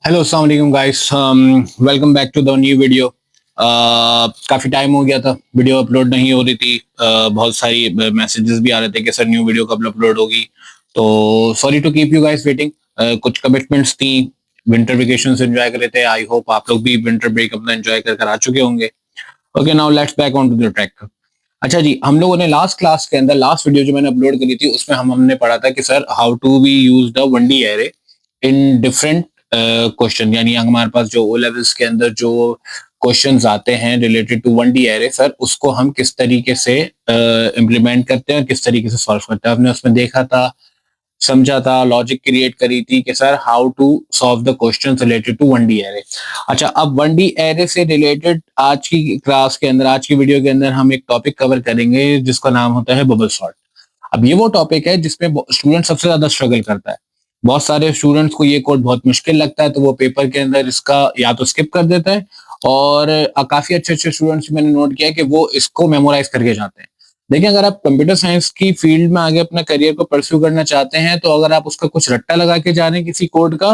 Hello अस्सलाम वालेकुम guys, welcome back to the new video. काफी टाइम हो गया था, वीडियो अपलोड नहीं हो रही थी। बहुत सारी मैसेजेस भी आ रहे थे कि सर न्यू वीडियो कब अपलोड होगी। तो sorry to keep you guys waiting. कुछ कमिटमेंट्स थी, विंटर वेकेशन एंजॉय कर रहे थे। आई होप आप लोग भी विंटर ब्रेक अपना एंजॉय कर आ चुके होंगे। Okay, now let's back on to the track. अच्छा जी, हम लोगों ने लास्ट क्लास के अंदर लास्ट वीडियो जो मैंने अपलोड करी थी उसमें हमने पढ़ा था कि sir how to be use the 1D array in different question. यानी हमारे पास जो ओ लेवल्स के अंदर जो क्वेश्चंस आते हैं related to 1D array, sir उसको हम किस तरीके से इम्प्लीमेंट करते हैं और किस तरीके से सॉल्व करते हैं। हमने उसमें देखा था, समझा था, लॉजिक क्रिएट करी थी कि sir how to solve the questions related to 1D array. अच्छा, अब 1D एरे से रिलेटेड आज की क्लास के अंदर, आज की वीडियो के अंदर हम एक टॉपिक कवर करेंगे जिसका नाम होता है बबल सॉर्ट। अब ये वो टॉपिक है जिसमें स्टूडेंट सबसे ज्यादा स्ट्रगल करता है। बहुत सारे स्टूडेंट्स को ये कोड बहुत मुश्किल लगता है, तो वो पेपर के अंदर इसका या तो स्किप कर देता है, और काफी अच्छे अच्छे स्टूडेंट्स मैंने नोट किया कि वो इसको मेमोराइज करके जाते हैं। देखिए, अगर आप कंप्यूटर साइंस की फील्ड में आगे अपना करियर को परस्यू करना चाहते हैं, तो अगर आप उसका कुछ रट्टा लगा के जा रहे हैं किसी कोड का,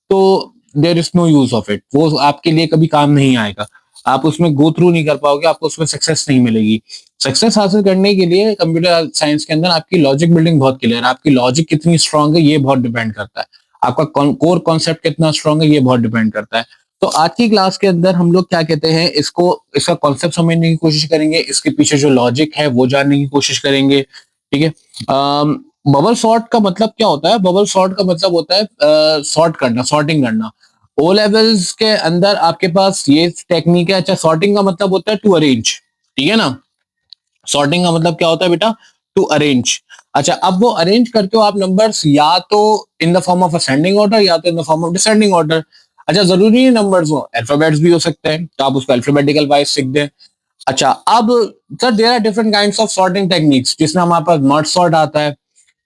तो there is no use of it. वो आपके लिए कभी काम नहीं आएगा। आप उसमें गो थ्रू नहीं कर पाओगे, आपको उसमें सक्सेस नहीं मिलेगी। सक्सेस हासिल करने के लिए कंप्यूटर साइंस के अंदर आपकी लॉजिक बिल्डिंग बहुत क्लियर है। आपकी लॉजिक कितनी स्ट्रांग है ये बहुत डिपेंड करता है। आपका कोर कॉन्सेप्ट कितना स्ट्रांग है ये बहुत डिपेंड करता है। तो आज की क्लास के अंदर हम लोग क्या कहते हैं, इसका कॉन्सेप्ट समझने की कोशिश करेंगे, इसके पीछे जो लॉजिक है वो जानने की कोशिश करेंगे। ठीक है। बबल सॉर्ट का मतलब क्या होता है? बबल सॉर्ट का मतलब होता है सॉर्ट करना, सॉर्टिंग करना। ओ लेवल्स के अंदर आपके पास ये टेक्निक है। अच्छा, सॉर्टिंग का मतलब होता है टू अरेंज। ठीक है ना? सॉर्टिंग का मतलब क्या होता है बेटा? To arrange. अच्छा, अब वो अरेंज करते हो आप नंबर्स या तो in the form of ascending order या तो in the form of descending order. अच्छा, जरूरी नहीं नंबर्स हो, अल्फाबेट्स भी हो सकते हैं, तो आप उसको अल्फाबेटिकल वाइज सीख दें। अच्छा, अब sir there are different kinds of sorting techniques, जिसमें हमारे पास मर्ज सॉर्ट आता है,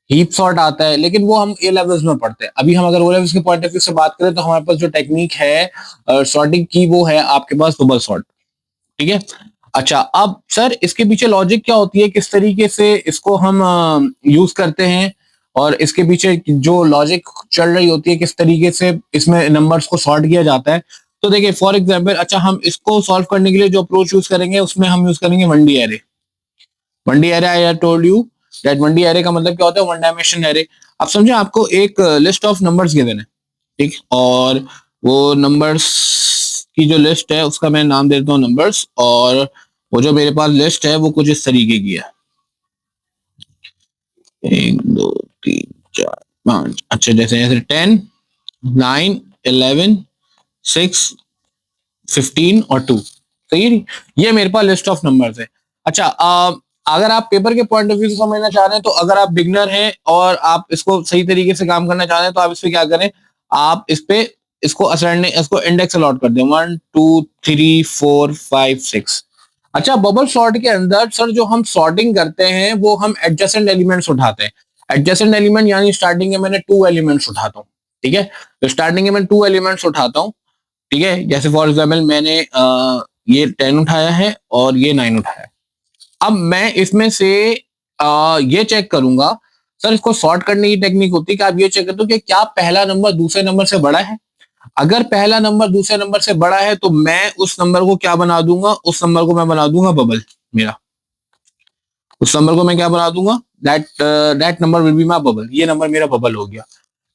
हीप सॉर्ट आता है, लेकिन वो हम ए लेवल्स में पढ़ते हैं। अभी हम अगर ओ लेवल्स के पॉइंट ऑफ व्यू से बात करें तो हमारे पास जो टेक्निक है सॉर्टिंग की, वो है आपके पास बबल सॉर्ट। ठीक है। अच्छा, अब सर इसके पीछे लॉजिक क्या होती है, किस तरीके से इसको हम यूज करते हैं, और इसके पीछे जो लॉजिक चल रही होती है, किस तरीके से इसमें नंबर्स को सॉर्ट किया जाता है। तो देखिए फॉर एग्जांपल, अच्छा हम इसको सॉल्व करने के लिए जो अप्रोच यूज करेंगे उसमें हम यूज करेंगे 1D array. 1D array I told you that 1D array का मतलब क्या होता है? One dimension array. अब समझे, आपको एक लिस्ट ऑफ नंबर्स गिवन है, ठीक, और वो नंबर्स की जो लिस्ट है उसका मैं नाम दे देता हूँ नंबर्स, और वो जो मेरे पास लिस्ट है वो कुछ इस तरीके की है, 1 2 3 4 5। अच्छा, जैसे जैसे 10 9 11 6 15 और 2। सही है? ये मेरे पास लिस्ट ऑफ नंबर्स है। अच्छा, अगर आप पेपर के पॉइंट ऑफ व्यू से समझना चाह रहे हैं, तो अगर आप बिगनर हैं और आप इसको सही तरीके से काम करना चाह रहे हैं, तो आप इस पे क्या करें, आप इस पे इसको इंडेक्स अलॉट कर दें, 1 2 3 4 5 6। अच्छा, बबल सॉर्ट के अंदर सर जो हम सॉर्टिंग करते हैं वो हम एडजेसेंट एलिमेंट्स उठाते हैं। एडजेसेंट एलिमेंट यानी स्टार्टिंग में मैंने 2 एलिमेंट्स उठाता हूँ। ठीक है, तो स्टार्टिंग में मैं 2 एलिमेंट्स उठाता हूँ। ठीक है, जैसे फॉर एग्जाम्पल मैंने ये 10 उठाया है और ये 9 उठाया है। अब मैं इसमें से ये चेक करूंगा, सर इसको सॉर्ट करने की टेक्निक होती है कि आप ये चेक करते हो कि क्या पहला नंबर दूसरे नंबर से बड़ा है। अगर पहला नंबर दूसरे नंबर से बड़ा है तो मैं उस नंबर को क्या बना दूंगा, उस नंबर को मैं बना दूंगा बबल मेरा। उस नंबर को मैं क्या बना दूंगा, that number will be my bubble. ये नंबर मेरा बबल हो गया।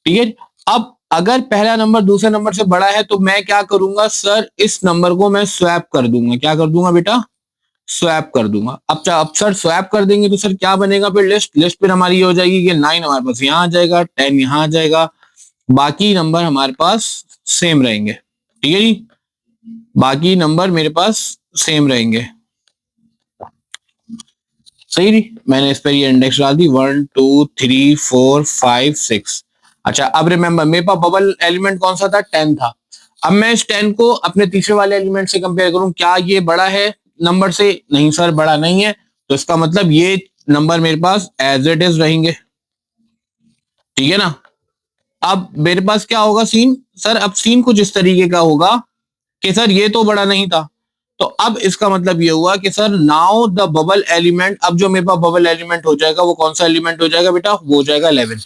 ठीक है। अब अगर पहला नंबर दूसरे नंबर से बड़ा है तो मैं क्या करूंगा, सर इस नंबर को मैं स्वैप कर दूंगा। क्या कर दूंगा बेटा? स्वैप कर दूंगा। अब सर स्वैप कर देंगे तो सर क्या बनेगा? फिर लिस्ट फिर हमारी ये हो जाएगी कि 9 हमारे पास यहाँ आ जाएगा, 10 यहाँ आ जाएगा, बाकी नंबर हमारे पास सेम रहेंगे। ठीक है जी, बाकी नंबर मेरे पास सेम रहेंगे। सही जी, मैंने इस पर ये इंडेक्स डाल दी, 1 2 3 4 5 6। अच्छा, अब रिमेंबर मेरे पास बबल एलिमेंट कौन सा था? 10 था। अब मैं इस 10 को अपने तीसरे वाले एलिमेंट से कंपेयर करूं, क्या ये बड़ा है नंबर से? नहीं सर, बड़ा नहीं है। तो इसका मतलब ये नंबर मेरे पास एज इट इज रहेंगे। ठीक है ना? अब मेरे पास क्या होगा सीन? सर अब सीन कुछ इस तरीके का होगा कि सर ये तो बड़ा नहीं था, तो अब इसका मतलब ये हुआ कि sir now the bubble element, अब जो मेरे पास बबल एलिमेंट हो जाएगा वो कौन सा एलिमेंट हो जाएगा बेटा? वो हो जाएगा 11।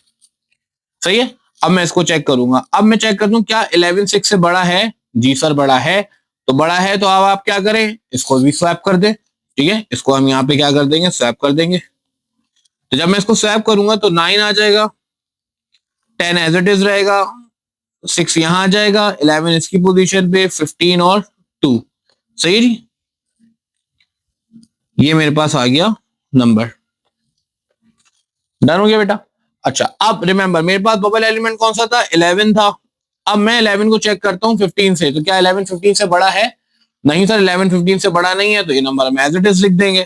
सही है। अब मैं इसको चेक करूंगा। अब मैं चेक करता हूं क्या 11 6 से बड़ा है। जी सर बड़ा है। तो बड़ा है तो अब आप क्या करें, इसको भी स्वैप कर दे। ठीक है, इसको हम यहाँ पे क्या कर देंगे, स्वैप कर देंगे। तो जब मैं इसको स्वैप करूंगा तो 9 आ जाएगा, 10 एज इट इज रहेगा, 6 यहां आ जाएगा, 11 इसकी पोजीशन पे, 15 और 2। सही है जी, ये मेरे पास आ गया नंबर। डन हो गया बेटा। अच्छा अब रिमेंबर मेरे पास बबल एलिमेंट कौन सा था, 11 था। अब मैं 11 को चेक करता हूँ 15 से, तो क्या 11 15 से बड़ा है? नहीं सर, 11 15 से बड़ा नहीं है, तो ये नंबर हम एज इट इज लिख देंगे।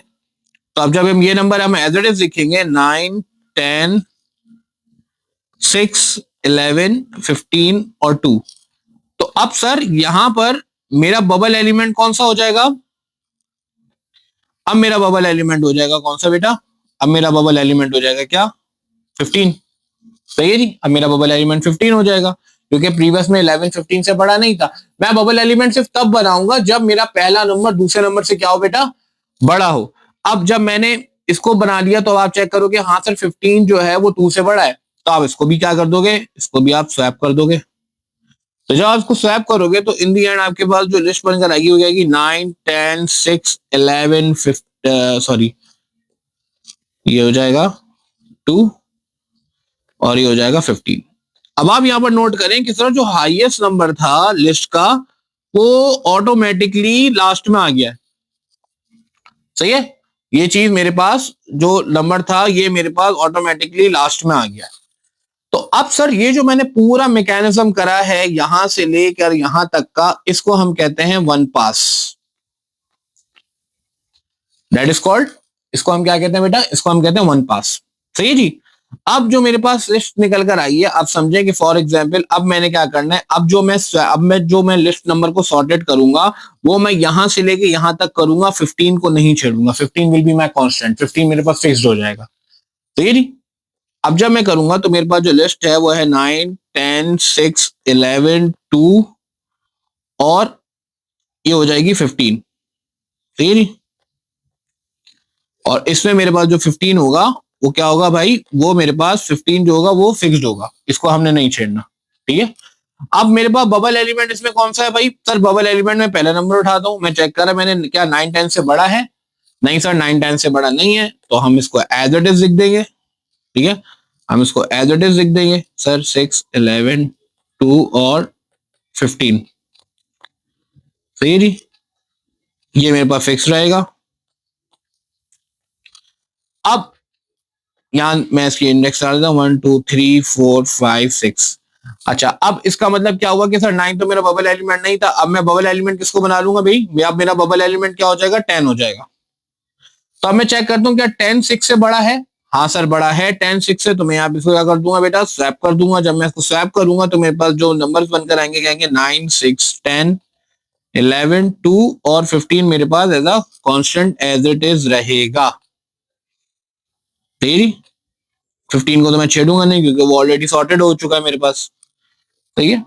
तो अब जब हम ये नंबर हम एज इट इज लिखेंगे 9 10 6 11 15 और 2, तो अब सर यहां पर मेरा बबल एलिमेंट कौन सा हो जाएगा? अब मेरा बबल एलिमेंट हो जाएगा कौन सा बेटा? अब मेरा बबल एलिमेंट हो जाएगा क्या, 15। सही है जी, अब मेरा बबल एलिमेंट 15 हो जाएगा, क्योंकि प्रीवियस में 11 15 से बड़ा नहीं था। मैं बबल एलिमेंट सिर्फ तब बनाऊंगा जब मेरा पहला नंबर दूसरे नंबर से क्या हो बेटा, बड़ा हो। अब जब मैंने इसको बना लिया तो आप चेक करोगे, हाँ सर 15 जो है वो 2 से बड़ा है, तो आप इसको भी क्या कर दोगे, इसको भी आप स्वैप कर दोगे। तो जब आप इसको स्वैप करोगे तो इन दी एंड आपके पास जो लिस्ट बनकर आएगी हो जाएगी 9 10 6 11 सॉरी ये हो जाएगा 2 और ये हो जाएगा 15। अब आप यहां पर नोट करें कि सर जो हाईएस्ट नंबर था लिस्ट का वो ऑटोमेटिकली लास्ट में आ गया है। सही है, ये चीज मेरे पास जो नंबर था ये मेरे पास ऑटोमेटिकली लास्ट में आ गया है। तो अब सर ये जो मैंने पूरा मैकेनिज्म करा है यहां से लेकर यहां तक का, इसको हम कहते हैं one pass. That is called, इसको हम क्या कहते हैं बेटा, इसको हम कहते हैं वन पास। सही है जी। अब जो मेरे पास लिस्ट निकल कर आई है, आप समझे कि फॉर एग्जांपल अब मैंने क्या करना है, अब जो मैं लिस्ट नंबर को सॉर्टेड करूंगा वो मैं यहां से लेके यहां तक करूंगा, 15 को नहीं छेड़ूंगा। 15 विल बी माय कांस्टेंट, 15 मेरे पास फिक्स्ड हो जाएगा। सही है जी। अब जब मैं करूंगा तो मेरे पास जो लिस्ट है वो है 9 10 6 11 2 और ये हो जाएगी 15। सही है जी। और इसमें मेरे पास जो 15 होगा वो क्या होगा भाई, वो मेरे पास 15 जो होगा वो फिक्स्ड होगा, इसको हमने नहीं छेड़ना। ठीक है। अब मेरे पास बबल एलिमेंट इसमें कौन सा है भाई, सर बबल एलिमेंट में पहला नंबर उठाता हूं, मैं चेक करा मैंने क्या 9 10 से बड़ा है? नहीं सर 9 10 से बड़ा नहीं है, तो हम इसको एज इट इज लिख देंगे। ठीक है, हम इसको एज इट इज लिख देंगे सर 6 11 2 और 15। सही है जी, ये मेरे पास फिक्स रहेगा। अब यहां मैं इसकी इंडेक्स डाल देता हूं 1 2 3 4 5 6। अच्छा अब इसका मतलब क्या हुआ कि सर 9 तो मेरा बबल एलिमेंट नहीं था, अब मैं बबल एलिमेंट किसको बना लूंगा भाई, अब मेरा बबल एलिमेंट क्या हो जाएगा, 10 हो जाएगा। तो अब मैं चेक करता हूं क्या 10 6 से बड़ा है? हाँ सर बड़ा है 10 6 से, तो मैं यहाँ पे इसको क्या कर दूंगा बेटा, स्वैप कर दूंगा। जब मैं इसको स्वैप करूंगा तो मेरे पास जो नंबर्स बनकर आएंगे कहेंगे 9 6 10 11 2 और 15 मेरे पास as a constant as it is रहेगा। ठीक, 15 को तो मैं छेड़ूंगा नहीं क्योंकि वो ऑलरेडी सॉर्टेड हो चुका है मेरे पास। सही है।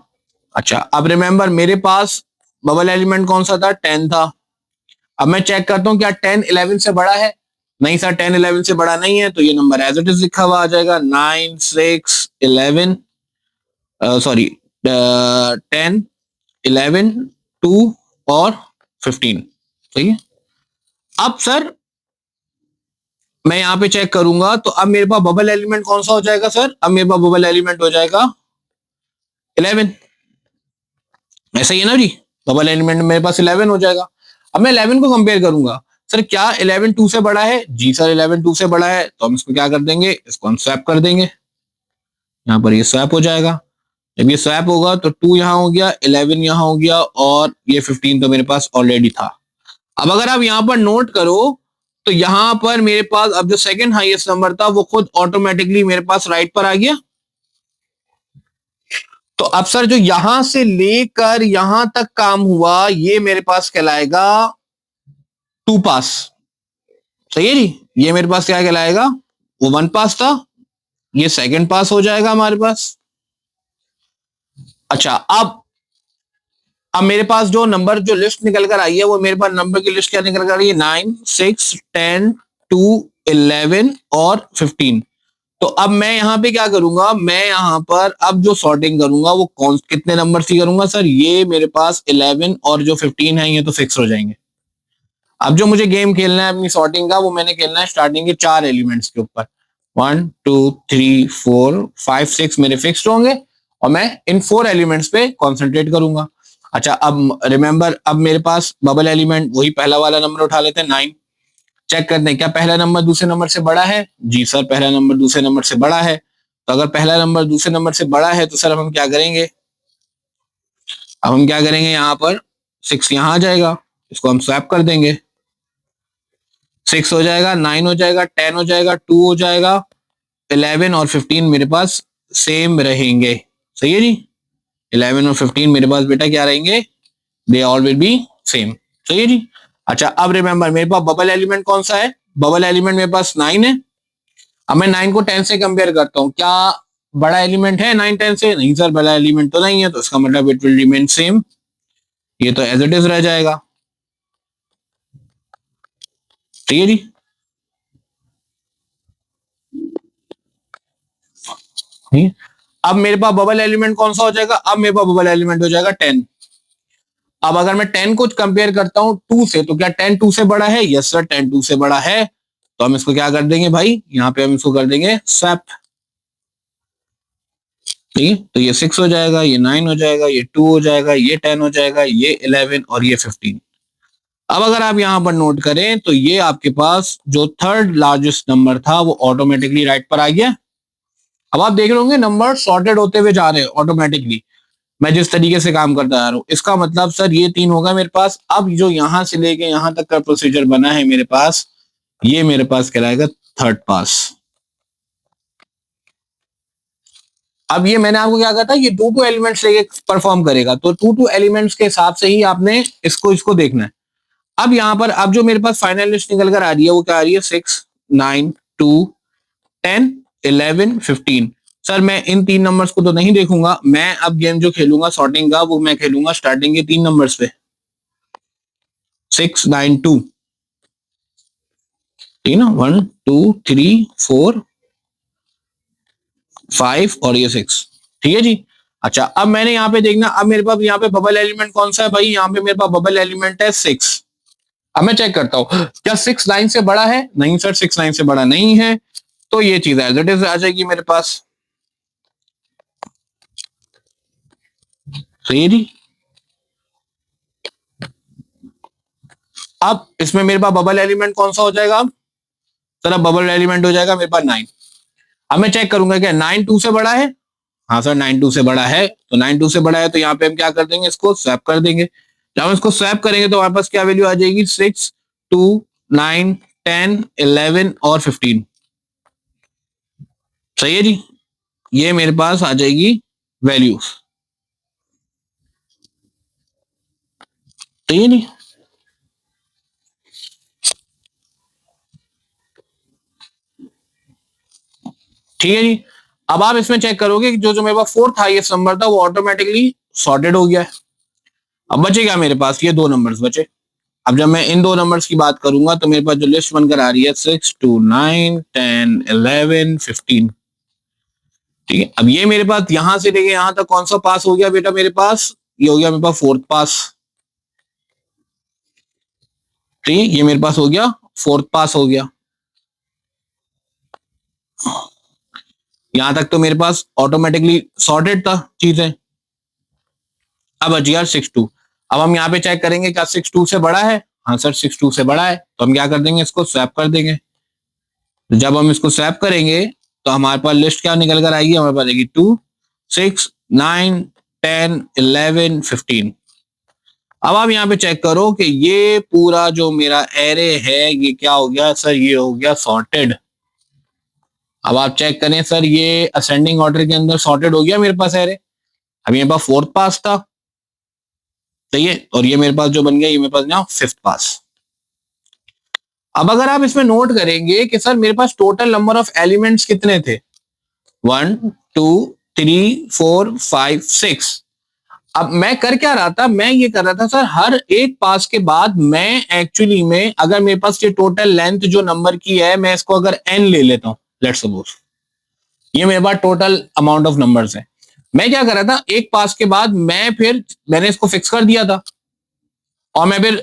अच्छा अब रिमेंबर मेरे पास बबल एलिमेंट कौन सा था, 10 था। अब मैं चेक करता हूं क्या 10 11 से बड़ा है? नहीं सर 10 11 से बड़ा नहीं है, तो ये नंबर एज इट इज लिखा हुआ आ जाएगा 9 6 11 सॉरी 10 11 2 और 15। सही है। अब सर मैं यहां पे चेक करूंगा तो अब मेरे पास बबल एलिमेंट कौन सा हो जाएगा सर, अब मेरे पास बबल एलिमेंट हो जाएगा 11। ऐसा ही है ना जी, बबल एलिमेंट मेरे पास 11 हो जाएगा। अब मैं 11 को कंपेयर करूंगा, सर क्या 11 2 से बड़ा है? जी सर 11 2 से बड़ा है, तो हम इसको क्या कर देंगे, इसको हम स्वैप कर देंगे। यहाँ पर ये स्वैप हो जाएगा। जब ये स्वैप होगा तो 2 यहाँ हो गया, 11 यहाँ हो गया और ये 15 तो मेरे पास ऑलरेडी था। अब अगर आप यहाँ पर नोट करो तो यहाँ पर मेरे पास अब जो सेकंड हाईएस्ट नंबर था वो खुद ऑटोमेटिकली मेरे पास राइट पर आ गया। तो अब सर जो यहां से लेकर यहां तक काम हुआ ये मेरे पास कहलाएगा 2 पास। सही है जी, ये मेरे पास क्या कहलाएगा, वो 1 पास था, ये सेकंड पास हो जाएगा हमारे पास। अच्छा अब मेरे पास जो नंबर जो लिस्ट निकल कर आई है वो मेरे पास नंबर की लिस्ट क्या निकल कर आई है, 9 6 10 2 11 और 15। तो अब मैं यहाँ पे क्या करूंगा, मैं यहाँ पर अब जो सॉर्टिंग करूंगा वो कौन कितने नंबर की करूंगा सर, ये मेरे पास 11 और जो 15 है ये तो फिक्स हो जाएंगे। अब जो मुझे गेम खेलना है अपनी सॉर्टिंग का, वो मैंने खेलना है स्टार्टिंग के 4 एलिमेंट्स के ऊपर। 1 2 3 4 5 6 मेरे फिक्स्ड होंगे और मैं इन 4 एलिमेंट्स पे कॉन्सेंट्रेट करूंगा। अच्छा, अब रिमेंबर, अब मेरे पास बबल एलिमेंट वही पहला वाला नंबर उठा लेते हैं 9। चेक करते हैं क्या पहला नंबर दूसरे नंबर से बड़ा है। जी सर, पहला नंबर दूसरे नंबर से बड़ा है। तो अगर पहला नंबर दूसरे नंबर से बड़ा है तो सर अब हम क्या करेंगे, अब हम क्या करेंगे, यहाँ पर 6 यहाँ आ जाएगा, इसको हम स्वैप कर देंगे। 6 हो जाएगा, 9 हो जाएगा, 10 हो जाएगा, 2 हो जाएगा, 11 और 15 मेरे पास सेम रहेंगे। सही है जी, 11 और 15 मेरे पास बेटा क्या रहेंगे, they all will be same. सही है जी। अच्छा, अब रिमेंबर मेरे पास बबल एलिमेंट कौन सा है, बबल एलिमेंट मेरे पास 9 है। अब मैं 9 को 10 से कंपेयर करता हूँ, क्या बड़ा एलिमेंट है 9 10 से, नहीं सर बड़ा एलिमेंट तो नहीं है, तो इसका मतलब इट विल रिमेन सेम, ये तो एज इट इज रह जाएगा। ठीक है जी। अब मेरे पास बबल एलिमेंट कौन सा हो जाएगा, अब मेरे पास बबल एलिमेंट हो जाएगा 10। अब अगर मैं 10 को कंपेयर करता हूं 2 से, तो क्या 10 2 से बड़ा है, यस सर 10 2 से बड़ा है। तो हम इसको क्या कर देंगे भाई, यहाँ पे हम इसको कर देंगे स्वैप। ठीक है, तो ये 6 हो जाएगा, ये 9 हो जाएगा, ये 2 हो जाएगा, ये 10 हो जाएगा, ये 11 और ये 15। अब अगर आप यहाँ पर नोट करें तो ये आपके पास जो थर्ड लार्जेस्ट नंबर था वो ऑटोमेटिकली राइट पर आ गया। अब आप देख रहे होंगे नंबर सॉर्टेड होते हुए जा रहे हैं ऑटोमेटिकली, मैं जिस तरीके से काम करता आ रहा हूँ। इसका मतलब सर ये 3 होगा मेरे पास। अब जो यहां से लेके यहां तक का प्रोसीजर बना है मेरे पास, ये मेरे पास कहलाएगा थर्ड पास। अब ये मैंने आपको क्या कहा था, ये 2 एलिमेंट्स लेके परफॉर्म करेगा, तो 2 एलिमेंट्स के हिसाब से ही आपने इसको देखना है। अब यहाँ पर अब जो मेरे पास फाइनल लिस्ट निकल कर आ रही है वो क्या आ रही है, 6 9 2 10 11 15। सर मैं इन 3 नंबर्स को तो नहीं देखूंगा, मैं अब गेम जो खेलूंगा सॉर्टिंग का वो मैं खेलूंगा स्टार्टिंग के 3 नंबर्स पे, 6 9 2। ठीक ना, 1 2 3 4 5 और ये 6। ठीक है जी। अच्छा, अब मैंने यहाँ पे देखना, अब मेरे पास यहाँ पे बबल एलिमेंट कौन सा है भाई, यहाँ पे मेरे पास बबल एलिमेंट है 6। अब मैं चेक करता हूँ क्या 6 9 से बड़ा है, नहीं सर 6 9 से बड़ा नहीं है, तो ये चीज एज इट इज आ जाएगी मेरे पास। सही जी। अब इसमें मेरे पास बबल एलिमेंट कौन सा हो जाएगा, अब सर अब बबल एलिमेंट हो जाएगा मेरे पास 9। अब मैं चेक करूंगा क्या 9 2 से बड़ा है, हाँ सर 9 2 से बड़ा है, तो 9 2 से बड़ा है तो यहाँ पे हम क्या कर देंगे, इसको स्वैप कर देंगे। जब हम इसको स्वैप करेंगे तो हमारे पास क्या वैल्यू आ जाएगी, 6 2 9 10 11 और 15। सही है जी, ये मेरे पास आ जाएगी वैल्यू। सही है जी। ठीक है जी। अब आप इसमें चेक करोगे कि जो जो मेरे पास 4th हाईएस्ट नंबर था वो ऑटोमेटिकली सॉर्टेड हो गया है। अब बचेगा मेरे पास ये 2 नंबर्स बचे। अब जब मैं इन 2 नंबर्स की बात करूंगा तो मेरे पास जो लिस्ट बनकर आ रही है 6 2 9 10 11 15। ठीक है, अब ये मेरे पास यहां से लेके यहां तक कौन सा पास हो गया बेटा मेरे पास, ये हो गया मेरे पास 4th पास। ठीक है, ये मेरे पास हो गया 4th पास हो गया। यहां तक तो मेरे पास ऑटोमेटिकली सॉर्टेड था चीजें। अब बच गया 6 2। अब हम यहाँ पे चेक करेंगे क्या 6 2 से बड़ा है, हाँ सर 6 2 से बड़ा है, तो हम क्या कर देंगे, इसको स्वैप कर देंगे। जब हम इसको स्वैप करेंगे तो हमारे पास लिस्ट क्या निकल कर आएगी, हमारे पास आएगी 2 6 9 10 11 15। अब आप यहाँ पे चेक करो कि ये पूरा जो मेरा एरे है ये क्या हो गया सर, ये हो गया सॉर्टेड। अब आप चेक करें सर, ये असेंडिंग ऑर्डर के अंदर सॉर्टेड हो गया मेरे पास एरे। अब मेरे पास 4th पास था, सही है, और ये मेरे पास जो बन गया ये मेरे पास ना 5th पास। अब अगर आप इसमें नोट करेंगे कि सर मेरे पास टोटल नंबर ऑफ एलिमेंट्स कितने थे, 1 2 3 4 5 6। अब मैं कर क्या रहा था, मैं ये कर रहा था सर हर एक पास के बाद मैं एक्चुअली में अगर मेरे पास ये टोटल लेंथ जो नंबर की है मैं इसको अगर n ले लेता हूं, लेट्स सपोज ये मेरे पास टोटल अमाउंट ऑफ नंबर्स है। मैं क्या कर रहा था, एक पास के बाद मैंने इसको फिक्स कर दिया था और मैं फिर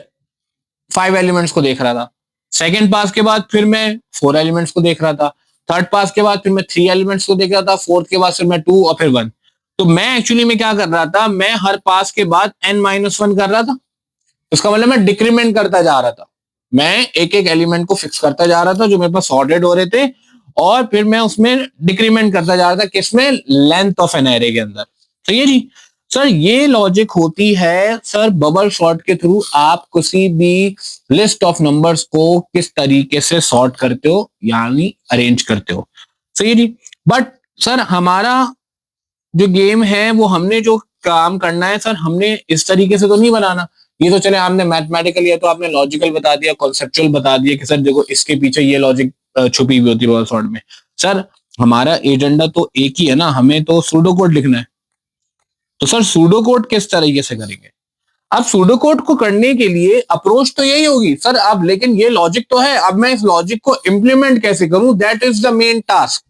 5 एलिमेंट्स को देख रहा था। सेकेंड पास के बाद फिर मैं 4 एलिमेंट्स को देख रहा था। थर्ड पास के बाद फिर मैं 3 एलिमेंट्स को देख रहा था। फोर्थ के बाद फिर मैं 2 और फिर 1। तो मैं एक्चुअली में क्या कर रहा था, मैं हर पास के बाद n-1 कर रहा था। उसका मतलब मैं डिक्रीमेंट करता जा रहा था। मैं एक एक एलिमेंट को फिक्स करता जा रहा था जो मेरे पास सॉर्टेड हो रहे थे, और फिर मैं उसमें डिक्रीमेंट करता जा रहा था, किसमें, लेंथ ऑफ एन एरे के अंदर। सही है जी। सर ये लॉजिक होती है सर बबल सॉर्ट के थ्रू। आप किसी भी लिस्ट ऑफ नंबर्स को किस तरीके से सॉर्ट करते हो, यानी अरेंज करते हो। सही है जी। बट सर हमारा जो गेम है वो हमने जो काम करना है सर, हमने इस तरीके से तो नहीं बनाना। ये तो चले आपने मैथमेटिकल या तो आपने लॉजिकल बता दिया, कॉन्सेप्चुअल बता दिया कि सर देखो इसके पीछे ये लॉजिक छुपी हुई होती है बबल सॉर्ट में। सर हमारा एजेंडा तो एक ही है ना, हमें तो सूडो कोड लिखना है। तो सर सूडो कोड किस तरीके से करेंगे? अब सूडो कोड को करने के लिए अप्रोच तो यही होगी सर। अब लेकिन ये लॉजिक तो है, अब मैं इस लॉजिक को इंप्लीमेंट कैसे करूं, that is the main task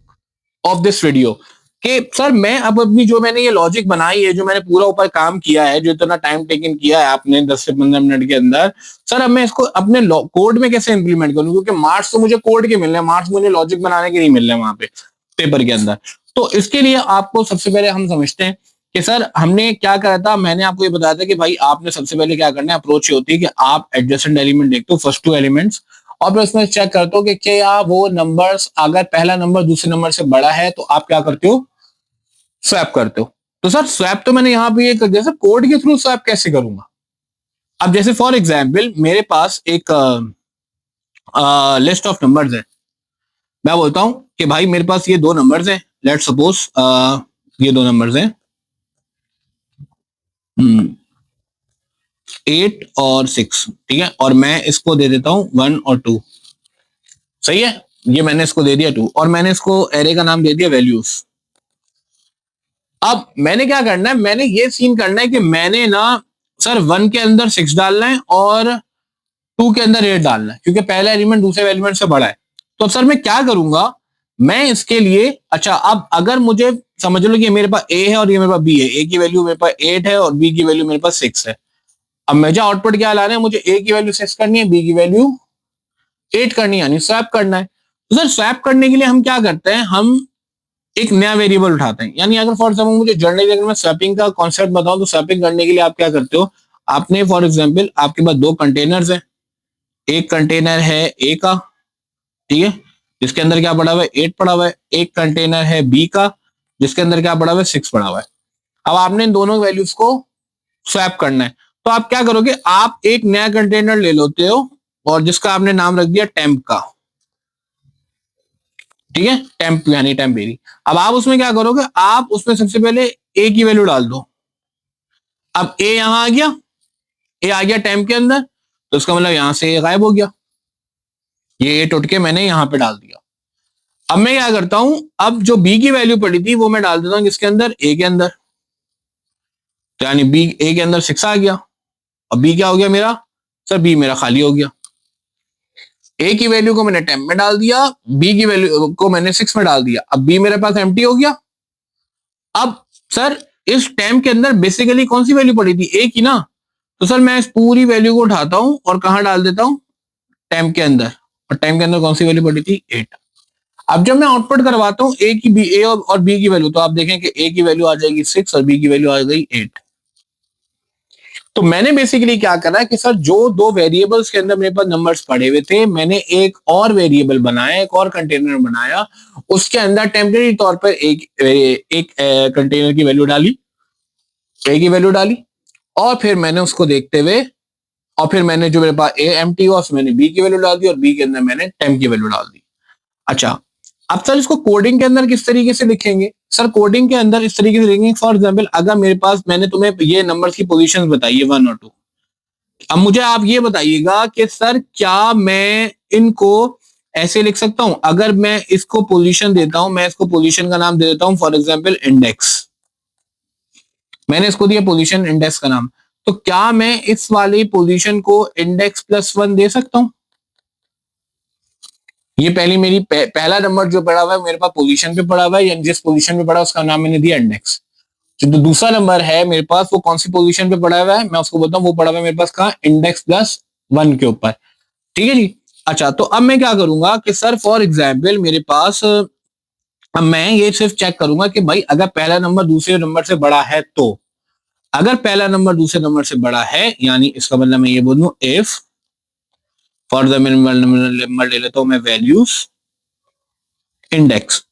of this video. कि सर मैं अब अपनी जो मैंने ये लॉजिक बनाई है, जो मैंने पूरा ऊपर काम किया है, जो इतना टाइम टेकन किया है आपने 10 से 15 मिनट के अंदर, सर अब मैं इसको अपने कोड में कैसे इंप्लीमेंट करूं? क्योंकि मार्क्स तो मुझे कोड के मिलने हैं, मार्क्स मुझे लॉजिक बनाने के नहीं मिल रहे वहां पे पेपर के अंदर। तो इसके लिए आपको सबसे पहले हम समझते हैं कि सर हमने क्या करा था। मैंने आपको ये बताया था कि भाई आपने सबसे पहले क्या करना है, अप्रोच ये होती है कि आप एडजेसेंट एलिमेंट देखते हो, फर्स्ट 2 एलिमेंट्स, और फिर उसमें चेक करते हो कि क्या वो नंबर्स, अगर पहला नंबर दूसरे नंबर से बड़ा है तो आप क्या करते हो, स्वैप करते हो। तो सर स्वैप तो मैंने यहाँ पे ये कर दिया। सर कोड के थ्रू स्वैप कैसे करूंगा? अब जैसे फॉर एग्जाम्पल मेरे पास एक लिस्ट ऑफ नंबर्स है। मैं बोलता हूं कि भाई मेरे पास ये 2 नंबर्स हैं, लेट सपोज ये 2 नंबर्स हैं 8 और 6, ठीक है, और मैं इसको दे देता हूं 1 और 2। सही है, ये मैंने इसको दे दिया 2 और मैंने इसको एरे का नाम दे दिया वैल्यूज। अब मैंने क्या करना है, मैंने ये सीन करना है कि मैंने ना सर 1 के अंदर 6 डालना है और 2 के अंदर 8 डालना है, क्योंकि पहला एलिमेंट दूसरे एलिमेंट से बड़ा है। तो अब सर मैं क्या करूंगा, मैं इसके लिए, अच्छा अब अगर मुझे समझ लो कि मेरे पास ए है और ये मेरे पास बी है, ए की वैल्यू मेरे पास 8 है और बी की वैल्यू मेरे पास 6 है। अब मुझे आउटपुट क्या लाना है, मुझे ए की वैल्यू 6 करनी है, बी की वैल्यू 8 करनी है, यानी स्वैप करना है। तो सर स्वैप करने के लिए हम क्या करते हैं, हम एक नया वेरिएबल उठाते हैं। यानी अगर फॉर एग्जाम्पल मुझे जर्नली अगर मैं स्वैपिंग का कॉन्सेप्ट बताऊं, तो स्वैपिंग करने के लिए आप क्या करते हो, आपने फॉर एग्जाम्पल आपके पास 2 कंटेनर्स हैं। एक कंटेनर है ए का, ठीक है, जिसके अंदर क्या पड़ा हुआ है, 8 पड़ा हुआ है। एक कंटेनर है बी का, जिसके अंदर क्या पड़ा हुआ है, 6 पड़ा हुआ है। अब आपने इन दोनों वैल्यूज को स्वैप करना है। तो आप क्या करोगे, आप एक नया कंटेनर ले लेते हो और जिसका आपने नाम रख दिया टेम्प का, ठीक है, टेम्प यानी टेम्पेरी। अब आप उसमें क्या करोगे, आप उसमें सबसे पहले ए की वैल्यू डाल दो। अब ए यहां आ गया, ए आ गया टेम्प के अंदर, तो इसका मतलब यहां से ए गायब हो गया, ये ए टूट के मैंने यहां पे डाल दिया। अब मैं क्या करता हूं, अब जो बी की वैल्यू पड़ी थी वो मैं डाल देता हूं किसके अंदर, ए के अंदर। तो यानी बी, ए के अंदर 6 आ गया। अब बी क्या हो गया मेरा, सर बी मेरा खाली हो गया। ए की वैल्यू को मैंने टेम्प में डाल दिया, बी की वैल्यू को मैंने 6 में डाल दिया। अब बी मेरे पास एम्प्टी हो गया। अब सर इस टेम्प के अंदर बेसिकली कौन सी वैल्यू पड़ी थी, ए की ना। तो सर मैं इस पूरी वैल्यू को उठाता हूं और कहां डाल देता हूं, टेम्प के अंदर। और टेम्प के अंदर कौन सी वैल्यू पड़ी थी, 8। अब जब मैं आउटपुट करवाता हूं ए की बी, ए और बी की वैल्यू, तो आप देखें कि ए की वैल्यू आ जाएगी 6 और बी की वैल्यू आ गई 8। तो मैंने बेसिकली क्या करा है कि सर जो 2 वेरिएबल्स के अंदर मेरे पास नंबर्स पड़े हुए थे, मैंने एक और वेरिएबल बनाया, एक और कंटेनर बनाया, उसके अंदर टेम्परेरी तौर पर एक कंटेनर की वैल्यू डाली, ए की वैल्यू डाली, और फिर मैंने उसको देखते हुए, और फिर मैंने जो मेरे पास ए एम्प्टी हुआ उसमें मैंने बी की वैल्यू डाल दी और बी के अंदर मैंने टेम्प की वैल्यू डाल दी। अच्छा अब सर इसको कोडिंग के अंदर किस तरीके से लिखेंगे, सर कोडिंग के अंदर इस तरीके से लिखेंगे, फॉर एग्जांपल अगर मेरे पास, मैंने तुम्हें ये नंबर्स की पोजीशंस बताई है 1 और 2। अब मुझे आप ये बताइएगा कि सर क्या मैं इनको ऐसे लिख सकता हूं, अगर मैं इसको पोजीशन देता हूं, मैं इसको पोजीशन का नाम दे देता हूं फॉर एग्जांपल इंडेक्स, मैंने इसको दिया पोजीशन इंडेक्स का नाम। तो क्या मैं इस वाली पोजीशन को इंडेक्स +1 दे सकता हूं? ये पहली मेरी पहला नंबर जो पड़ा हुआ है मेरे पास पोजीशन पे पड़ा हुआ है, यानी जिस पोजीशन पे पड़ा है उसका नाम मैंने दिया इंडेक्स। जो दूसरा नंबर है मेरे पास वो कौन सी पोजीशन पे पड़ा हुआ है, मैं उसको बोलता हूँ वो पड़ा हुआ है मेरे पास कहाँ, इंडेक्स+1 के ऊपर। ठीक है जी। अच्छा, तो अब मैं क्या करूंगा कि सर फॉर एग्जाम्पल मेरे पास अब मैं ये सिर्फ चेक करूंगा कि भाई अगर पहला नंबर दूसरे नंबर से बड़ा है तो, अगर पहला नंबर दूसरे नंबर से बड़ा है यानी इसका मतलब मैं ये बोलूं if for the minimal number ले लेता हूं मैं वैल्यूज इंडेक्स,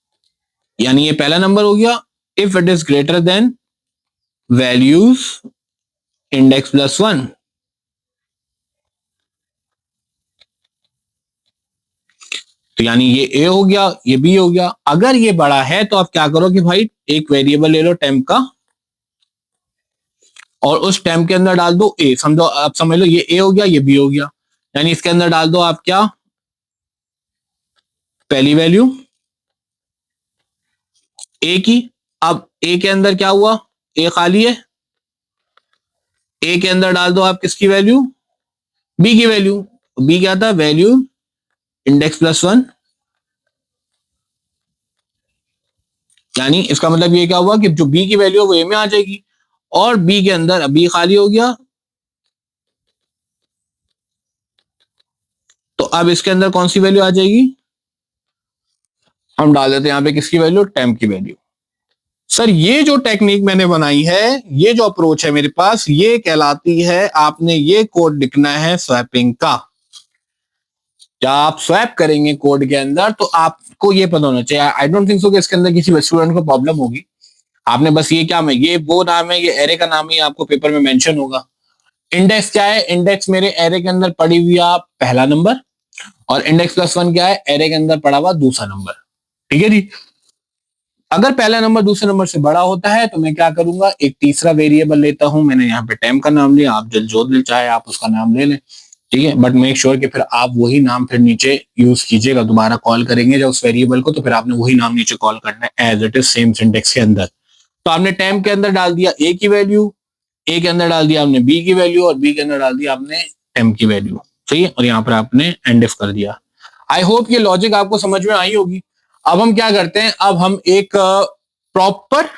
यानी ये पहला नंबर हो गया। If it is greater than values index, तो यानी ये ए हो गया, ये बी हो गया। अगर ये बड़ा है तो आप क्या करो कि भाई एक वेरिएबल ले लो टेम्प का और उस टेम्प के अंदर डाल दो ए, समझो आप समझ लो ये ए हो गया, ये बी हो गया, यानी इसके अंदर डाल दो आप क्या, पहली वैल्यू ए की। अब ए के अंदर क्या हुआ, ए खाली है, ए के अंदर डाल दो आप किसकी वैल्यू, बी की वैल्यू। बी क्या था, वैल्यू इंडेक्स+1, यानी इसका मतलब ये क्या हुआ कि जो बी की वैल्यू है वो ए में आ जाएगी, और बी के अंदर बी खाली हो गया, तो अब इसके अंदर कौन सी वैल्यू आ जाएगी, हम डाल देते हैं यहाँ पे किसकी वैल्यू, टेम्प की वैल्यू। सर ये जो टेक्निक मैंने बनाई है, ये जो अप्रोच है मेरे पास, ये कहलाती है, आपने ये कोड लिखना है स्वैपिंग का। जब आप स्वैप करेंगे कोड के अंदर तो आपको ये पता होना चाहिए, आई डोंट थिंक सो कि इसके अंदर किसी स्टूडेंट को प्रॉब्लम होगी। आपने बस ये क्या, मैं ये वो नाम है, ये एरे का नाम ही आपको पेपर में मेंशन होगा। इंडेक्स क्या है, इंडेक्स मेरे एरे के अंदर पड़ी हुई पहला नंबर, और इंडेक्स+1 क्या है, एरे के अंदर पड़ा हुआ दूसरा नंबर। ठीक है जी। अगर पहला नंबर दूसरे नंबर से बड़ा होता है तो मैं क्या करूंगा, एक तीसरा वेरिएबल लेता हूं, मैंने यहाँ पे टेम्प का नाम लिया, आप जो दिल चाहे आप उसका नाम ले लें। ठीक है, बट मेक श्योर कि फिर आप वही नाम फिर नीचे यूज कीजिएगा, दोबारा कॉल करेंगे जब उस वेरिएबल को तो फिर आपने वही नाम नीचे कॉल करना है as it is same syntax के अंदर। तो आपने टेम्प के अंदर डाल दिया ए की वैल्यू, ए के अंदर डाल दिया आपने बी की वैल्यू, और बी के अंदर डाल दिया आपने टेम्प की वैल्यू। सही है, और यहाँ पर आपने एंड इफ कर दिया। आई होप ये लॉजिक आपको समझ में आई होगी। अब हम क्या करते हैं, अब हम एक प्रॉपर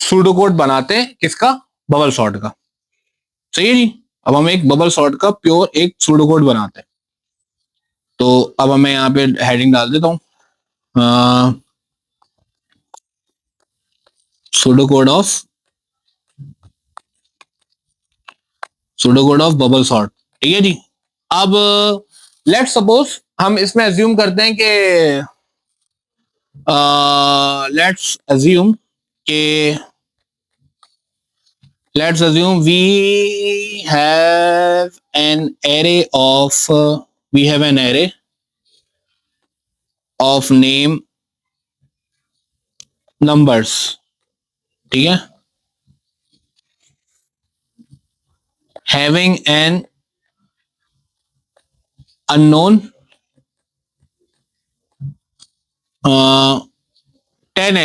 सूडो कोड बनाते हैं, किसका, बबल सॉर्ट का। सही है जी। अब हम एक बबल सॉर्ट का प्योर एक सूडो कोड बनाते हैं। तो अब मैं यहाँ पे हेडिंग डाल देता हूँ, pseudo code of bubble sort. ठीक है जी। अब लेट्स सपोज हम इसमें अज्यूम करते हैं कि let's assume we have an array of name numbers। ठीक है, having an unknown 10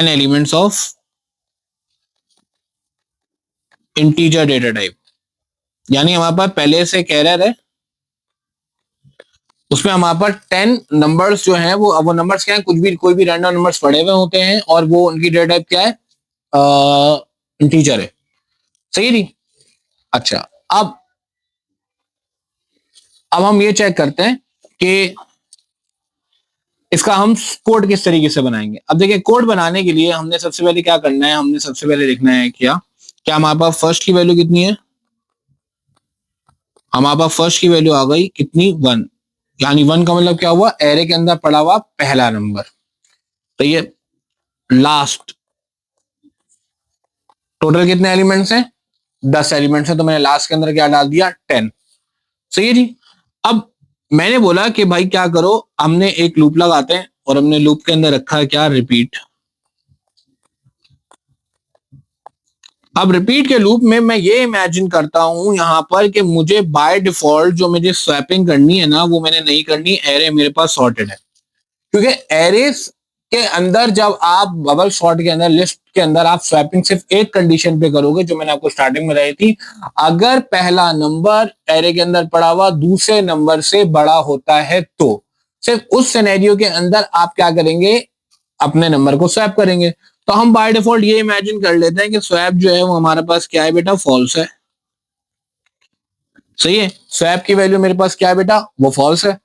elements of integer data type। यानी हमारे पास पहले से कैरियर है, उसमें हमारे पास 10 नंबर्स जो हैं वो नंबर्स क्या है, कोई भी रैंडम नंबर्स पड़े हुए होते हैं, और वो उनकी डेटा टाइप क्या है, इंटीजर है। सही नहीं। अच्छा, अब हम ये चेक करते हैं कि इसका हम कोड किस तरीके से बनाएंगे। अब देखिए, कोड बनाने के लिए हमने सबसे पहले क्या करना है, हमने सबसे पहले लिखना है क्या हमारे पास फर्स्ट की वैल्यू कितनी है, हमारे पास फर्स्ट की वैल्यू आ गई कितनी, 1। यानी 1 का मतलब क्या हुआ, एरे के अंदर पड़ा हुआ पहला नंबर। तो ये लास्ट, टोटल कितने एलिमेंट्स हैं, 10 एलिमेंट्स हैं, तो मैंने लास्ट के अंदर क्या डाल दिया, 10। सही है जी। अब मैंने बोला कि भाई क्या करो, हमने एक लूप लगाते हैं, और हमने लूप के अंदर रखा है क्या, रिपीट। अब रिपीट के लूप में मैं ये इमेजिन करता हूं यहां पर कि मुझे बाय डिफॉल्ट जो मुझे स्वैपिंग करनी है ना, वो मैंने नहीं करनी, एरे मेरे पास सॉर्टेड है। क्योंकि एरेस के अंदर जब आप बबल सॉर्ट के अंदर लिस्ट के अंदर आप स्वैपिंग सिर्फ एक कंडीशन पे करोगे, जो मैंने आपको स्टार्टिंग में बताई थी, अगर पहला नंबर एरे के अंदर पड़ा हुआ दूसरे नंबर से बड़ा होता है तो सिर्फ उस सिनेरियो के अंदर आप क्या करेंगे, अपने नंबर को स्वैप करेंगे। तो हम बाय डिफॉल्ट ये इमेजिन कर लेते हैं कि स्वैप जो है वो हमारे पास क्या है बेटा, फॉल्स है। सही है, स्वैप की वैल्यू मेरे पास क्या है बेटा, वो फॉल्स है।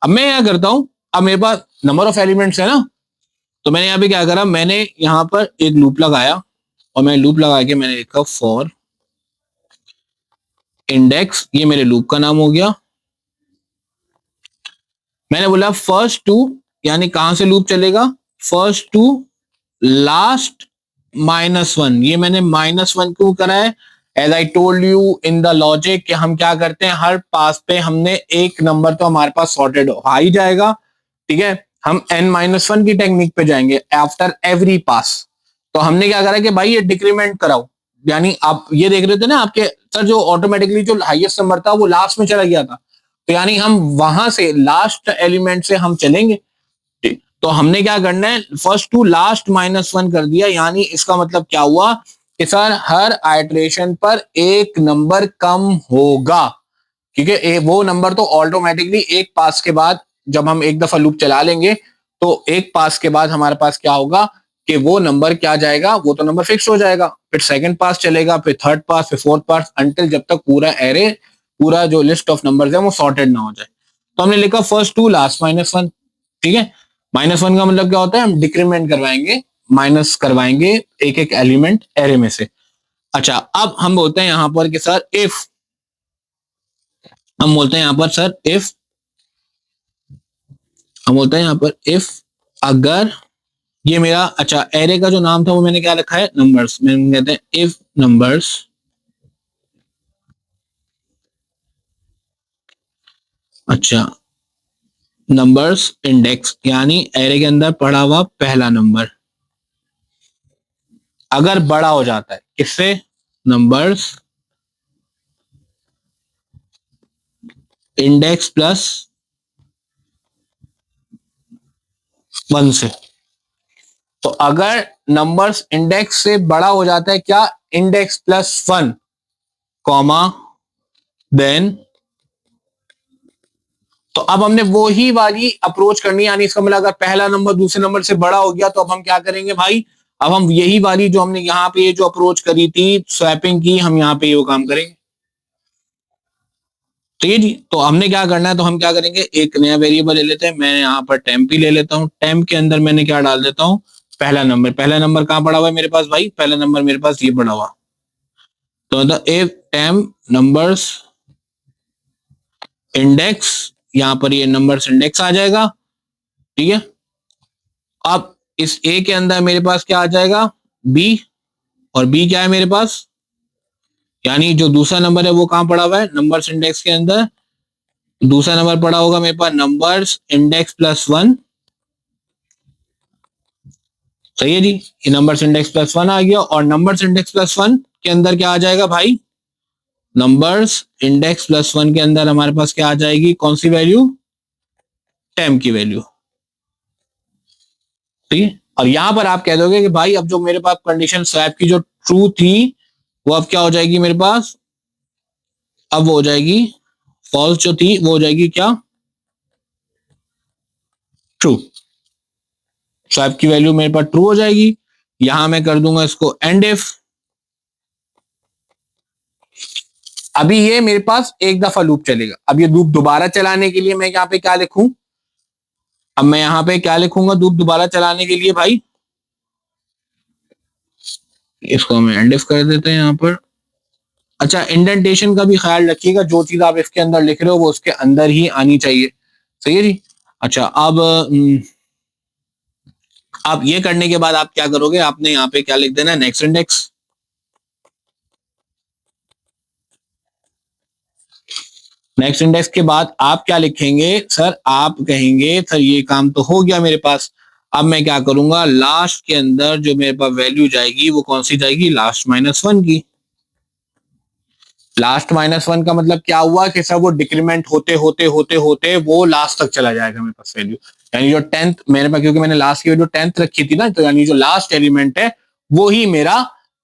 अब मैं क्या करता हूं, अब मेरे पास नंबर ऑफ एलिमेंट्स है ना, तो मैंने यहाँ पे क्या करा, मैंने यहाँ पर एक लूप लगाया और मैं लूप लगा के मैंने लिखा फॉर इंडेक्स, ये मेरे लूप का नाम हो गया। मैंने बोला फर्स्ट टू, यानी कहां से लूप चलेगा, फर्स्ट टू लास्ट -1। ये मैंने -1 क्यों करा है, as I told you in the logic कि हम क्या करते हैं, हर पास पे हमने एक नंबर तो हमारे पास सॉर्टेड आ ही जाएगा, ठीक है। हम n-1 की टेक्निक पे जाएंगे आफ्टर एवरी पास। तो हमने क्या करा कि भाई ये डिक्रीमेंट कराओ, यानी आप ये देख रहे थे ना आपके सर, जो ऑटोमेटिकली जो हाईएस्ट नंबर था वो लास्ट में चला गया था, तो यानी हम वहां से लास्ट एलिमेंट से हम चलेंगे। तो हमने क्या करना है, फर्स्ट टू लास्ट -1 कर दिया, यानी इसका मतलब क्या हुआ कि सर हर आइटरेशन पर एक नंबर कम होगा, क्योंकि वो नंबर तो ऑटोमेटिकली एक पास के बाद, जब हम एक दफा लूप चला लेंगे तो एक पास के बाद हमारे पास क्या होगा कि वो नंबर क्या जाएगा, वो तो नंबर फिक्स हो जाएगा, फिर सेकंड पास चलेगा, फिर थर्ड पास, फिर फोर्थ पास, अंटिल जब तक पूरा एरे, पूरा जो लिस्ट ऑफ नंबर्स है वो सॉर्टेड ना हो जाए। तो हमने लिखा फर्स्ट टू लास्ट -1, ठीक है। -1 का मतलब क्या होता है, हम डिक्रीमेंट करवाएंगे, माइनस करवाएंगे एक एक एलिमेंट एरे में से। अच्छा, अब हम बोलते हैं यहां पर कि सर इफ, हम बोलते हैं यहां पर सर इफ, हम बोलते हैं यहां पर इफ, अगर ये मेरा, अच्छा एरे का जो नाम था वो मैंने क्या रखा है, नंबर्स, मैंने कहते हैं इफ नंबर्स, अच्छा नंबर्स इंडेक्स, यानी एरे के अंदर पड़ा हुआ पहला नंबर अगर बड़ा हो जाता है किससे, नंबर्स इंडेक्स +1 से। तो अगर नंबर्स इंडेक्स से बड़ा हो जाता है क्या, इंडेक्स +1 कॉमा देन, तो अब हमने वो ही वाली अप्रोच करनी है, यानी इसका मतलब अगर पहला नंबर दूसरे नंबर से बड़ा हो गया तो अब हम क्या करेंगे भाई, अब हम यही वाली जो हमने यहाँ पे जो अप्रोच करी थी स्वैपिंग की, हम यहाँ पे वो काम करेंगे। ठीक है जी, तो हमने क्या करना है, तो हम क्या करेंगे, एक नया वेरिएबल ले लेते हैं, मैं यहाँ पर टेम्प ही ले लेता हूँ, टेम्प के अंदर मैंने क्या डाल देता हूँ, पहला नंबर। पहला नंबर कहाँ पड़ा हुआ है मेरे पास भाई, पहला नंबर मेरे पास ये पड़ा हुआ, तो मतलब इफ टेम्प नंबर्स इंडेक्स, यहाँ पर ये नंबर्स इंडेक्स आ जाएगा, ठीक है। अब इस ए के अंदर मेरे पास क्या आ जाएगा, बी, और बी क्या है मेरे पास, यानी जो दूसरा नंबर है वो कहां पड़ा हुआ है, नंबर्स इंडेक्स के अंदर, दूसरा नंबर पड़ा होगा मेरे पास नंबर्स इंडेक्स +1। सही है जी, ये नंबर्स इंडेक्स +1 आ गया, और नंबर्स इंडेक्स +1 के अंदर क्या आ जाएगा भाई, नंबर्स इंडेक्स +1 के अंदर हमारे पास क्या आ जाएगी, कौन सी वैल्यू, टेम्प की वैल्यू, ठीक है। और यहां पर आप कह दोगे कि भाई अब जो मेरे पास कंडीशन स्वैप की जो ट्रू थी वो अब क्या हो जाएगी मेरे पास, अब वो हो जाएगी फॉल्स, जो थी वो हो जाएगी क्या, ट्रू। स्वैप की वैल्यू मेरे पास ट्रू हो जाएगी, यहां मैं कर दूंगा इसको एंड इफ। अभी ये मेरे पास एक दफा लूप चलेगा, अब ये लूप दोबारा चलाने के लिए मैं यहाँ पे क्या लिखूं, अब मैं यहाँ पे क्या लिखूंगा लूप दोबारा चलाने के लिए भाई, इसको हम एंड इफ कर देते हैं यहाँ पर। अच्छा, इंडेंटेशन का भी ख्याल रखिएगा, जो चीज आप इसके अंदर लिख रहे हो वो उसके अंदर ही आनी चाहिए। सही है जी। अच्छा, अब ये करने के बाद आप क्या करोगे, आपने यहाँ पे क्या लिख देना, नेक्स्ट इंडेक्स। नेक्स्ट इंडेक्स के बाद आप क्या लिखेंगे सर, आप कहेंगे सर ये काम तो हो गया मेरे पास, अब मैं क्या करूंगा, लास्ट के अंदर जो मेरे पास वैल्यू जाएगी वो कौन सी जाएगी, लास्ट -1 की। लास्ट -1 का मतलब क्या हुआ कि सर वो डिक्रीमेंट होते होते होते होते वो लास्ट तक चला जाएगा मेरे पास वैल्यू। यानी जो 10th मेरे पास, क्योंकि मैंने लास्ट की वैल्यू 10th रखी थी ना, तो यानी जो लास्ट एलिमेंट है वो ही मेरा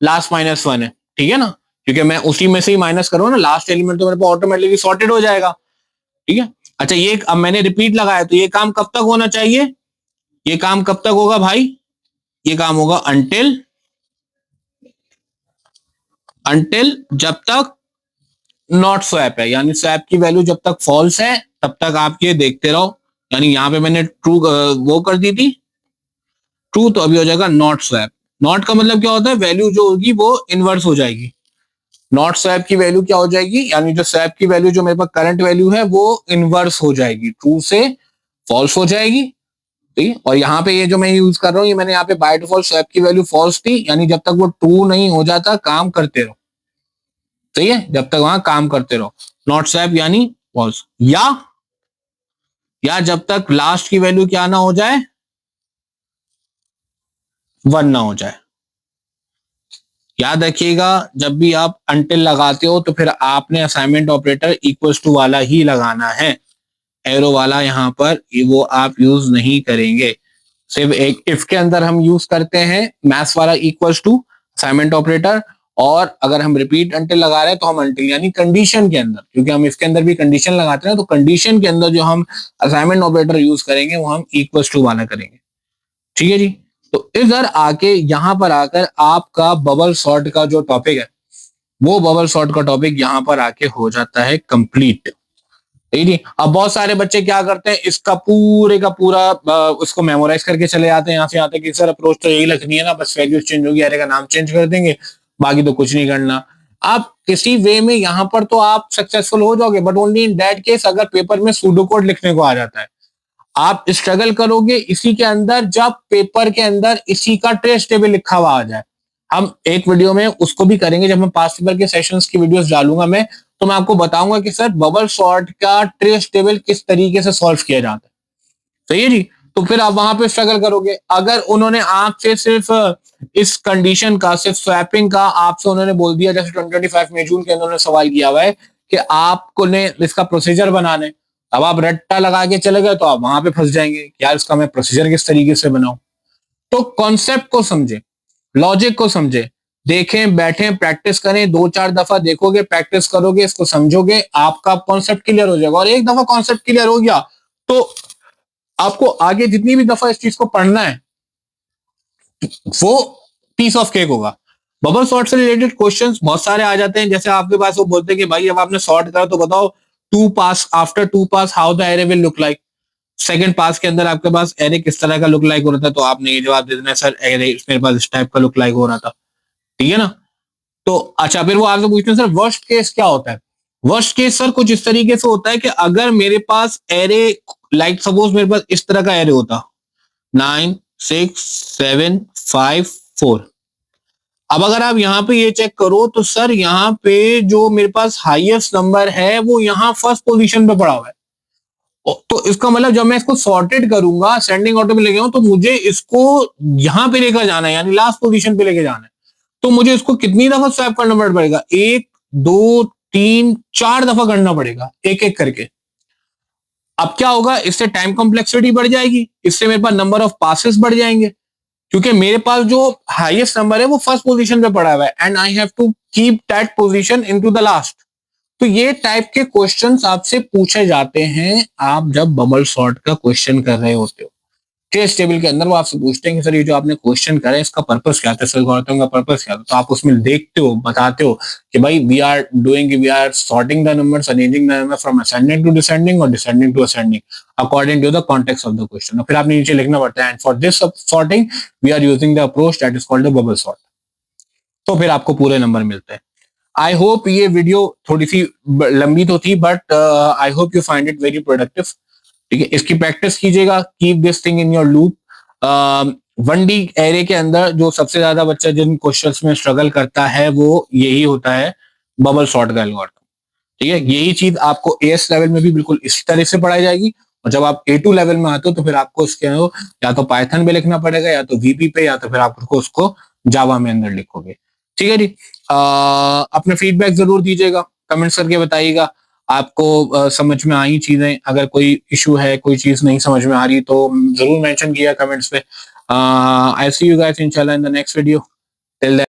लास्ट -1 है, ठीक है ना, क्योंकि मैं उसी में से ही माइनस करूँ ना, लास्ट एलिमेंट तो मेरे पास ऑटोमेटिकली सॉर्टेड हो जाएगा, ठीक है। अच्छा, ये अब मैंने रिपीट लगाया, तो ये काम कब तक होना चाहिए, ये काम कब तक होगा भाई, ये काम होगा अंटिल जब तक नॉट स्वैप है, यानी स्वैप की वैल्यू जब तक फॉल्स है तब तक आप ये देखते रहो। यानी यहां पे मैंने ट्रू वो कर दी थी ट्रू, तो अभी हो जाएगा नॉट स्वैप। नॉट का मतलब क्या होता है, वैल्यू जो होगी वो इनवर्स हो जाएगी। नॉट स्वैप की वैल्यू क्या हो जाएगी, यानी जो स्वैप की वैल्यू जो मेरे पास करंट वैल्यू है वो इनवर्स हो जाएगी, ट्रू से फॉल्स हो जाएगी, ठीक है। और यहाँ पे ये जो मैं यूज कर रहा हूँ, ये मैंने यहाँ पे बाय डिफॉल्ट स्वैप की वैल्यू फॉल्स थी, यानी जब तक वो ट्रू नहीं हो जाता काम करते रहो, सही है, जब तक वहां काम करते रहो। नॉट स्वैप यानी फॉल्स, या जब तक लास्ट की वैल्यू क्या ना हो जाए, 1 ना हो जाए। याद रखिएगा, जब भी आप अनटिल लगाते हो तो फिर आपने असाइनमेंट ऑपरेटर इक्वल्स टू वाला ही लगाना है, एरो वाला यहाँ पर वो आप यूज नहीं करेंगे। सिर्फ एक इफ के अंदर हम यूज करते हैं मैथ्स वाला इक्वल्स टू असाइनमेंट ऑपरेटर, और अगर हम रिपीट अनटिल लगा रहे हैं तो हम अनटिल यानी कंडीशन के अंदर, क्योंकि हम इसके अंदर भी कंडीशन लगाते हैं, तो कंडीशन के अंदर जो हम असाइनमेंट ऑपरेटर यूज करेंगे वो हम इक्वल्स टू वाला करेंगे, ठीक है जी। तो इधर आके यहां पर आकर आपका बबल सॉर्ट का जो टॉपिक है, वो बबल सॉर्ट का टॉपिक यहां पर आके हो जाता है कंप्लीट, ठीक है। अब बहुत सारे बच्चे क्या करते हैं, इसका पूरे का पूरा उसको मेमोराइज करके चले जाते हैं, यहाँ से आते हैं कि सर अप्रोच तो यही लिखनी है ना, बस वैल्यूज चेंज होगी, एरे का नाम चेंज कर देंगे, बाकी तो कुछ नहीं करना। आप किसी वे में यहाँ पर तो आप सक्सेसफुल हो जाओगे, but only in that case अगर पेपर में सूडो कोड लिखने को आ जाता है। आप स्ट्रगल करोगे इसी के अंदर जब पेपर के अंदर इसी का ट्रेस टेबल लिखा हुआ आ जाए। हम एक वीडियो में उसको भी करेंगे, जब मैं पास्ट पेपर के सेशंस की वीडियोस डालूंगा मैं, तो मैं आपको बताऊंगा कि सर बबल सॉर्ट का ट्रेस टेबल किस तरीके से सॉल्व किया जाता है, सही है जी। तो फिर आप वहां पे स्ट्रगल करोगे। अगर उन्होंने आपसे सिर्फ इस कंडीशन का, सिर्फ स्वैपिंग का आपसे उन्होंने बोल दिया, जैसे 2025 में जून के अंदर उन्होंने सवाल किया हुआ है कि आपको ने इसका प्रोसीजर बनाना है, अब आप रट्टा लगा के चले गए तो आप वहां पे फंस जाएंगे, यार इसका मैं प्रोसीजर किस तरीके से बनाऊं। तो कॉन्सेप्ट को समझे, लॉजिक को समझे, देखें, बैठें, प्रैक्टिस करें, 2-4 दफा देखोगे, प्रैक्टिस करोगे, इसको समझोगे, आपका कॉन्सेप्ट क्लियर हो जाएगा। और एक दफा कॉन्सेप्ट क्लियर हो गया तो आपको आगे जितनी भी दफा इस चीज को पढ़ना है वो पीस ऑफ केक होगा। बबल सॉर्ट से रिलेटेड क्वेश्चंस बहुत सारे आ जाते हैं, जैसे आपके पास वो बोलते हैं कि भाई अब आपने सॉर्ट करा तो बताओ two pass, after two pass how the array will look like. Second pass के अंदर आपके पास एरे किस तरह का लुक लाइक हो रहा था, तो आपने ये जवाब दे देना सर एरे मेरे पास इस टाइप का लुक लाइक हो रहा था, ठीक है ना। तो अच्छा, फिर वो आपसे पूछते हैं सर वर्स्ट केस क्या होता है। वर्स्ट केस सर कुछ इस तरीके से होता है कि अगर मेरे पास एरे लाइक सपोज मेरे पास इस तरह का एरे होता 9 6 7 5 4। अब अगर आप यहाँ पे ये चेक करो तो सर यहाँ पे जो मेरे पास हाईएस्ट नंबर है वो यहाँ फर्स्ट पोजीशन पे पड़ा हुआ है। तो इसका मतलब जब मैं इसको सॉर्टेड करूंगा, असेंडिंग ऑर्डर में लेके आऊं, तो मुझे इसको यहाँ पे लेकर जाना है, यानी लास्ट पोजीशन पे लेके जाना है। तो मुझे इसको कितनी दफा स्वैप करना पड़ेगा, 1 2 3 4 दफा करना पड़ेगा, एक एक करके। अब क्या होगा, इससे टाइम कॉम्प्लेक्सिटी बढ़ जाएगी, इससे मेरे पास नंबर ऑफ पासेस बढ़ जाएंगे, क्योंकि मेरे पास जो हाईएस्ट नंबर है वो फर्स्ट पोजीशन पे पड़ा हुआ है, and I have to keep that position into the last. तो ये टाइप के क्वेश्चंस आपसे पूछे जाते हैं आप जब बबल सॉर्ट का क्वेश्चन कर रहे होते हो। ट्रेस टेबल के अंदर वो आपसे पूछते हैं कि सर ये जो आपने क्वेश्चन करा है इसका पर्पस क्या था, एल्गोरिथम का पर्पस क्या था। तो आप उसमें देखते हो, बताते हो कि भाई we are sorting the numbers, arranging the number from ascending to descending और descending to ascending according to the context of the question. और फिर आपने नीचे लिखना पड़ता है and for this sorting we are using the approach that is called the bubble sort. तो फिर आपको पूरे नंबर मिलते हैं। आई होप ये वीडियो थोड़ी सी लंबी तो थी, but I hope you find it very productive, ठीक है। इसकी प्रैक्टिस कीजिएगा, keep this thing in your loop. 1D array के अंदर जो सबसे ज्यादा बच्चा जिन क्वेश्चंस में स्ट्रगल करता है वो यही होता है, बबल सॉर्ट का एल्गोरिथम, ठीक है। यही चीज आपको एएस लेवल में भी बिल्कुल इसी तरह से पढ़ाई जाएगी, और जब आप A2 लेवल में आते हो तो फिर आपको इसके या तो पाइथन पे लिखना पड़ेगा, या तो VB पे, या तो फिर आपको उसको जावा में अंदर लिखोगे, ठीक है जी। अपने फीडबैक जरूर दीजिएगा। कमेंट्स करके बताइएगा आपको समझ में आई चीजें। अगर कोई इशू है, कोई चीज नहीं समझ में आ रही तो जरूर मेंशन किया कमेंट्स पे। आई सी यू गाइस इंशाल्लाह in the next video. Till